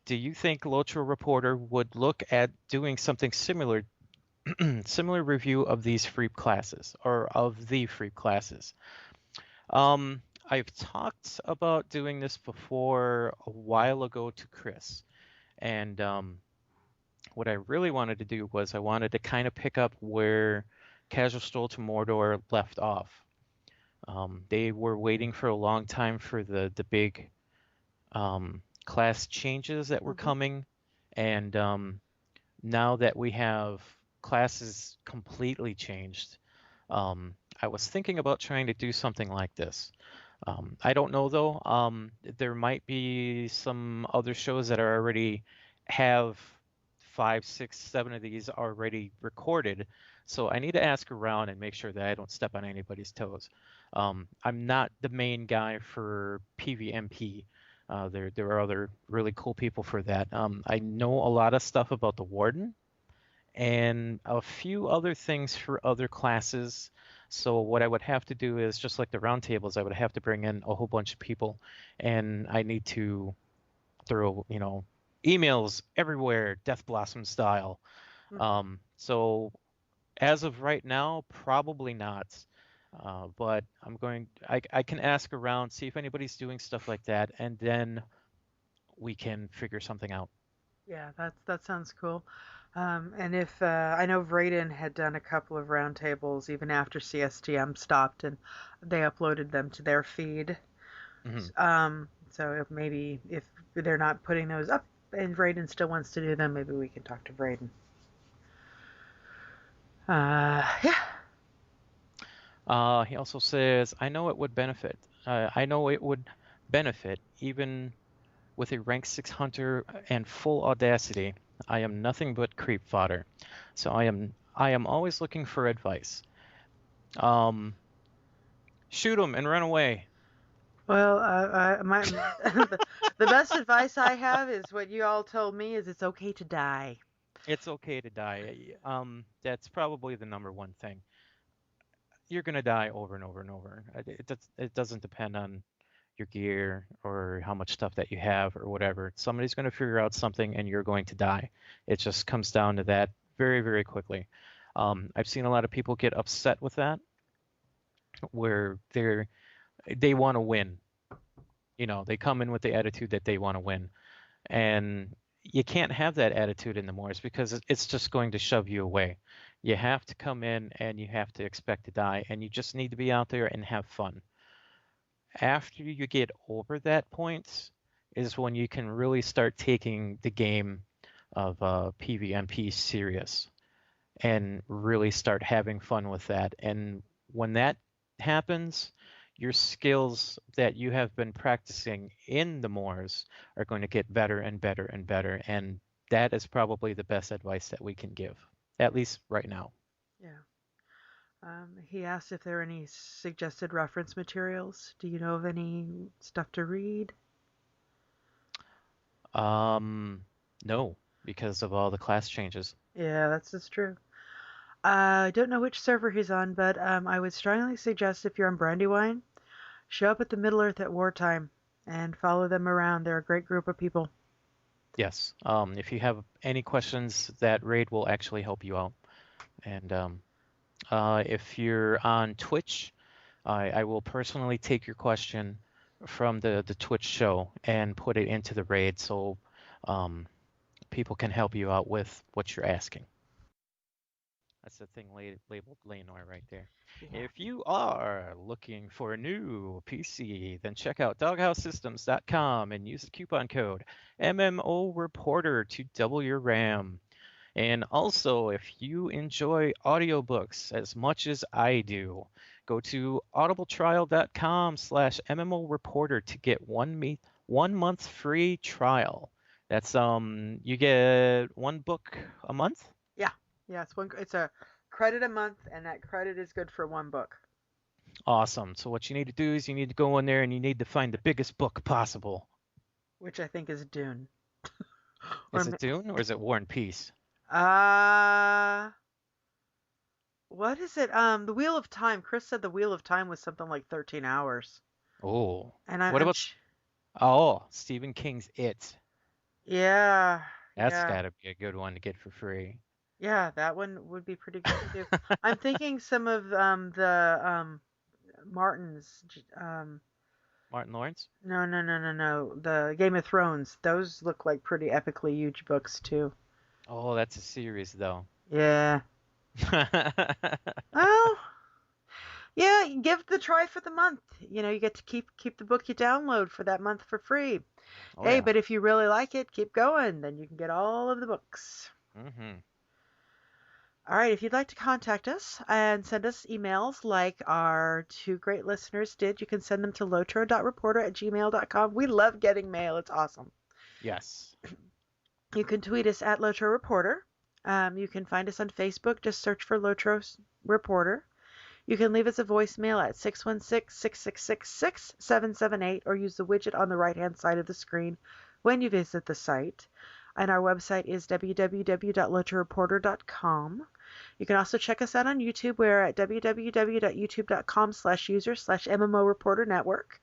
do you think LotRO Reporter would look at doing something similar review of these free classes or of the free classes? I've talked about doing this before a while ago to Chris, and what I really wanted to do was I wanted to kind of pick up where Casual Stroll to Mordor left off. They were waiting for a long time for the big class changes that were coming, and now that we have classes completely changed, I was thinking about trying to do something like this. I don't know though. There might be some other shows that are already have 5, 6, 7 of these already recorded. So I need to ask around and make sure that I don't step on anybody's toes. I'm not the main guy for PVMP. There are other really cool people for that. I know a lot of stuff about the Warden and a few other things for other classes. So what I would have to do is, just like the roundtables, I would have to bring in a whole bunch of people, and I need to throw, emails everywhere, Death Blossom style. So as of right now, probably not. But I can ask around, see if anybody's doing stuff like that, and then we can figure something out. Yeah, that sounds cool. And if I know Vrayden had done a couple of roundtables even after CSTM stopped, and they uploaded them to their feed. So if they're not putting those up, and Vrayden still wants to do them, maybe we can talk to Vrayden. Yeah. He also says, I know it would benefit. Even with a rank 6 hunter and full audacity. I am nothing but creep fodder. So I am always looking for advice. Shoot him and run away. Well, the best advice I have is what you all told me: is it's okay to die. It's okay to die. That's probably the number one thing. You're gonna die over and over and over. It doesn't depend on your gear or how much stuff that you have or whatever. Somebody's going to figure out something and you're going to die. It just comes down to that very, very quickly. I've seen a lot of people get upset with that, where they want to win. They come in with the attitude that they want to win. And you can't have that attitude in the Moors because it's just going to shove you away. You have to come in and you have to expect to die, and you just need to be out there and have fun. After you get over that point is when you can really start taking the game of PvMP serious and really start having fun with that. And when that happens, your skills that you have been practicing in the Moors are going to get better and better and better. And that is probably the best advice that we can give, at least right now. Yeah. He asked if there are any suggested reference materials. Do you know of any stuff to read? No, because of all the class changes. Yeah, that's true. I don't know which server he's on, but I would strongly suggest if you're on Brandywine, show up at the Middle Earth at wartime and follow them around. They're a great group of people. Yes. If you have any questions, that raid will actually help you out. And if you're on Twitch, I will personally take your question from the Twitch show and put it into the raid so people can help you out with what you're asking. That's the thing labeled Layanor right there. Yeah. If you are looking for a new PC, then check out doghousesystems.com and use the coupon code MMOReporter to double your RAM. And also, if you enjoy audiobooks as much as I do, go to audibletrial.com/MMOReporter to get 1 month free trial. That's you get 1 book a month? Yeah, it's a credit a month, and that credit is good for 1 book. Awesome. So what you need to do is you need to go in there and you need to find the biggest book possible. Which I think is Dune. Or Is it Dune or is it War and Peace? uh what is it? The Wheel of Time. Chris said the Wheel of Time was something like 13 hours. Oh, And what about Stephen King's It? yeah, That's yeah. got to be a good one to get for free. Yeah, that one would be pretty good too. I'm thinking some of the Martins Martin Lawrence? no, no, no, no, no. The Game of Thrones. Those look like pretty epically huge books too. Oh, that's a series though. Yeah. Well, yeah, give it the try for the month. You get to keep the book you download for that month for free. Oh Hey, yeah. but if you really like it, keep going. Then you can get all of the books. Mm-hmm. All right, if you'd like to contact us and send us emails like our two great listeners did, you can send them to lotro.reporter@gmail.com. We love getting mail. It's awesome. Yes. You can tweet us at Lotro Reporter. You can find us on Facebook. Just search for Lotro Reporter. You can leave us a voicemail at 616-666-6778 or use the widget on the right-hand side of the screen when you visit the site. And our website is www.lotroreporter.com. You can also check us out on YouTube. We're at www.youtube.com/user/MMO Reporter Network.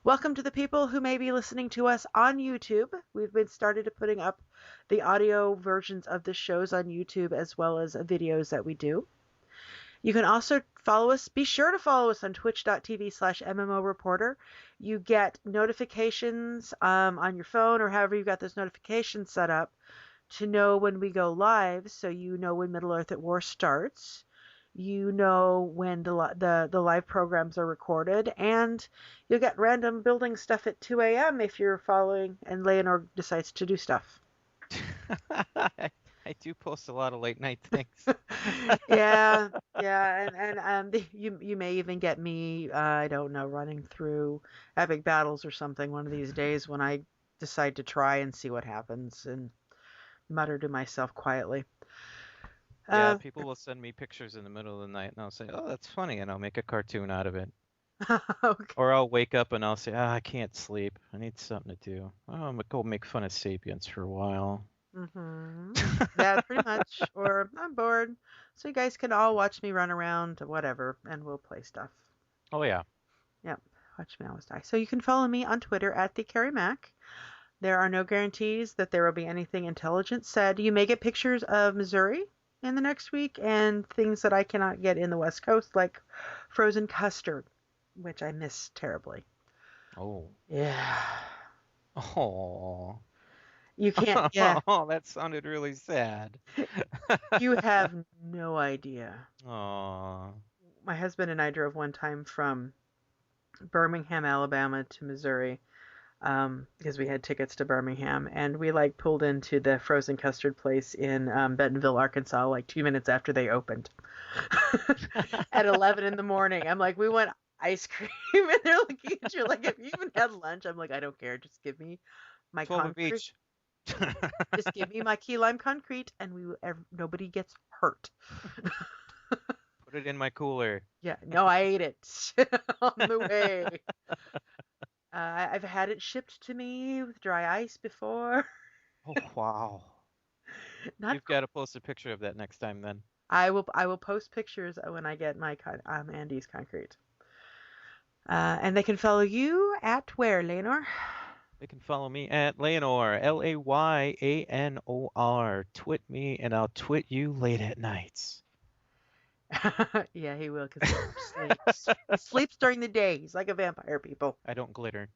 Welcome to the people who may be listening to us on YouTube. We've been started to putting up the audio versions of the shows on YouTube as well as videos that we do. You can also follow us. Be sure to follow us on twitch.tv/MMO Reporter. You get notifications on your phone or however you got those notifications set up to know when we go live, so you know when Middle-earth at War starts. You know when the live programs are recorded, and you'll get random building stuff at 2 a.m. if you're following and Layanor decides to do stuff. I do post a lot of late night things. Yeah, and you may even get me, I don't know, running through epic battles or something one of these days when I decide to try and see what happens and mutter to myself quietly. Yeah, people will send me pictures in the middle of the night and I'll say, "Oh, that's funny," and I'll make a cartoon out of it. Okay. Or I'll wake up and I'll say, "Ah, I can't sleep. I need something to do. Oh, I'm gonna go make fun of Sapiens for a while." Yeah, pretty much. Or I'm bored, so you guys can all watch me run around, whatever, and we'll play stuff. Oh yeah. Yep, watch me always die. So you can follow me on Twitter at the Carrie Mac. There are no guarantees that there will be anything intelligent said. You may get pictures of Missouri in the next week and things that I cannot get in the West Coast, like frozen custard, which I miss terribly. Oh. Yeah. Oh. You can't, yeah. Oh, that sounded really sad. You have no idea. Oh. My husband and I drove one time from Birmingham, Alabama to Missouri, because we had tickets to Birmingham, and we pulled into the frozen custard place in Bentonville, Arkansas, 2 minutes after they opened at 11 in the morning. I'm like, we want ice cream, and they're looking at you like, have you even had lunch? I'm like, I don't care, just give me my 12 of concrete. each. Just give me my key lime concrete, and nobody gets hurt. Put it in my cooler. Yeah, no, I ate it on the way. I've had it shipped to me with dry ice before. Oh, wow. You've got to post a picture of that next time then. I will post pictures when I get my Andy's concrete. And they can follow you at where, Layanor? They can follow me at Layanor, Layanor. Twit me, and I'll twit you late at nights. Yeah, he will, because he sleeps. He sleeps during the day. He's like a vampire, people. I don't glitter.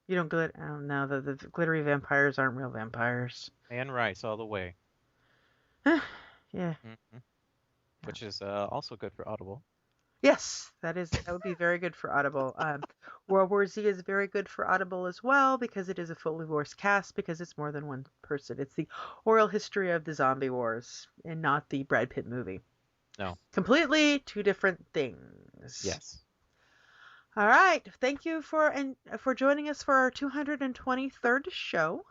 You don't glitter? I don't know. The glittery vampires aren't real vampires. And rice all the way. Yeah. Mm-hmm. Which is also good for Audible. Yes, that would be very good for Audible. World War Z is very good for Audible as well because it is a fully voiced cast because it's more than one person. It's the oral history of the zombie wars and not the Brad Pitt movie. No. Completely two different things. Yes. All right. Thank you for joining us for our 223rd show.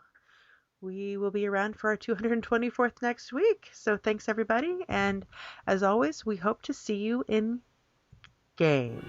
We will be around for our 224th next week. So thanks, everybody. And as always, we hope to see you in game.